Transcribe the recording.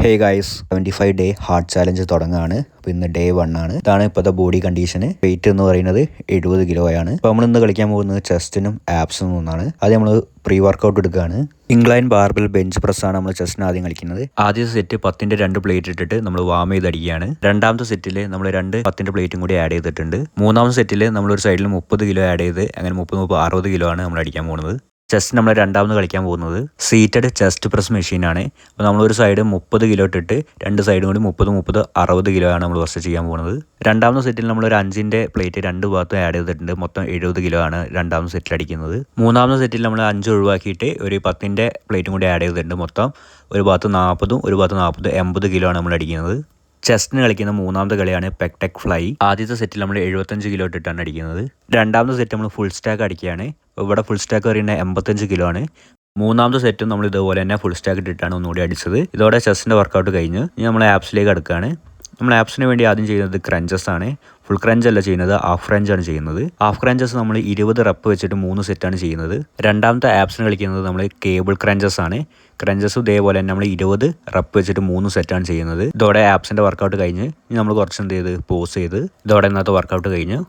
Hey guys 75 day heart challenge തുടങ്ങുകയാണ്. അപ്പോൾ ഇന്ന് ഡേ 1 ആണ്. ഇതാണ് ഇപ്പോഴത്തെ ബോഡി കണ്ടീഷന്. വെയിറ്റ് എന്ന് പറയുന്നത് 70 കിലോയാണ്. അപ്പോൾ നമ്മൾ ഇന്ന് കളിക്കാൻ പോകുന്നത് ചെസ്റ്റിനും ആപ്സിനും ഒന്നാണ്. അത് നമ്മൾ പ്രീ വർക്കൗട്ട് എടുക്കുകയാണ്. ഇംഗ്ലൈൻ ബാർബൽ ബെഞ്ച് പ്രസ് ആണ് നമ്മൾ ചെസ്റ്റിന് ആദ്യം കളിക്കുന്നത്. ആദ്യത്തെ സെറ്റ് 10ന്റെ 2 പ്ലേറ്റ് ഇട്ടിട്ട് നമ്മൾ വാം ചെയ്ത് അടിക്കുകയാണ്. രണ്ടാമത്തെ സെറ്റിൽ നമ്മൾ 2 10ന്റെ പ്ലേറ്റും കൂടി ആഡ് ചെയ്തിട്ടുണ്ട്. മൂന്നാമത്തെ സെറ്റിൽ നമ്മൾ ഒരു സൈഡിൽ 30 കിലോ ആഡ് ചെയ്ത് അങ്ങനെ 60 കിലോ ആണ് നമ്മൾ അടിക്കാൻ പോകുന്നത്. ചെസ്റ്റ് നമ്മൾ രണ്ടാമത് കളിക്കാൻ പോകുന്നത് സീറ്റഡ് ചെസ്റ്റ് പ്രസ് മെഷീനാണ്. അപ്പോൾ നമ്മളൊരു സൈഡ് 30 കിലോ ഇട്ടിട്ട് രണ്ട് സൈഡും കൂടി 60 കിലോ ആണ് നമ്മൾ ഫസ്റ്റ് ചെയ്യാൻ പോകുന്നത്. രണ്ടാമത്തെ സെറ്റിൽ നമ്മളൊരു 5ന്റെ പ്ലേറ്റ് രണ്ട് ഭാഗത്തും ആഡ് ചെയ്തിട്ടുണ്ട്. മൊത്തം 70 കിലോ ആണ് രണ്ടാമത്തെ സെറ്റിൽ അടിക്കുന്നത്. മൂന്നാമത്തെ സെറ്റിൽ നമ്മൾ 5 ഒഴിവാക്കിയിട്ട് ഒരു 10ന്റെ പ്ലേറ്റും കൂടി ആഡ് ചെയ്തിട്ടുണ്ട്. മൊത്തം ഒരു ഭാഗത്ത് 40ഉം ഒരു ഭാഗത്ത് 40 80 കിലോ ആണ് നമ്മൾ അടിക്കുന്നത്. ചെസ്റ്റിന് കളിക്കുന്ന മൂന്നാമത്തെ കളിയാണ് പെക്ടെക് ഫ്ലൈ. ആദ്യത്തെ സെറ്റിൽ നമ്മൾ 75 കിലോ ഇട്ടിട്ടാണ് അടിക്കുന്നത്. രണ്ടാമത്തെ സെറ്റ് നമ്മൾ ഫുൾ സ്റ്റാക്ക് അടിക്കുകയാണ്. ഇവിടെ ഫുൾ സ്റ്റാക്ക് പറയുന്നത് 85 കിലോ ആണ്. മൂന്നാമത്തെ സെറ്റും നമ്മൾ ഇതുപോലെ തന്നെ ഫുൾ സ്റ്റാക്ക് ഇട്ടിട്ടാണ് ഒന്നുകൂടി അടിച്ചത്. ഇതോടെ ചെസ്റ്റിൻ്റെ വർക്കൗട്ട് കഴിഞ്ഞ് ഇനി നമ്മൾ ആപ്സിലേക്ക് അടുക്കുകയാണ്. നമ്മൾ ആപ്സിന് വേണ്ടി ആദ്യം ചെയ്യുന്നത് ക്രഞ്ചസ് ആണ്. ഫുൾ ക്രഞ്ച് അല്ല ചെയ്യുന്നത്, ഹാഫ് ക്രഞ്ച് ആണ് ചെയ്യുന്നത്. ഹാഫ് ക്രഞ്ചസ് നമ്മൾ 20 റെപ്പ് വെച്ചിട്ട് 3 സെറ്റാണ് ചെയ്യുന്നത്. രണ്ടാമത്തെ ആപ്സിന് കളിക്കുന്നത് നമ്മൾ കേബിൾ ക്രഞ്ചസ് ആണ്. ക്രഞ്ചസ് ഇതേപോലെ തന്നെ നമ്മൾ 20 റെപ്പ് വെച്ചിട്ട് 3 സെറ്റാണ് ചെയ്യുന്നത്. ഇതോടെ ആപ്സിൻ്റെ വർക്കൗട്ട് കഴിഞ്ഞ് ഇനി നമ്മൾ കുറച്ച് എന്ത് ചെയ്ത് പോസ് ചെയ്ത് ഇതോടെ ഇന്നത്തെ വർക്കൗട്ട് കഴിഞ്ഞ്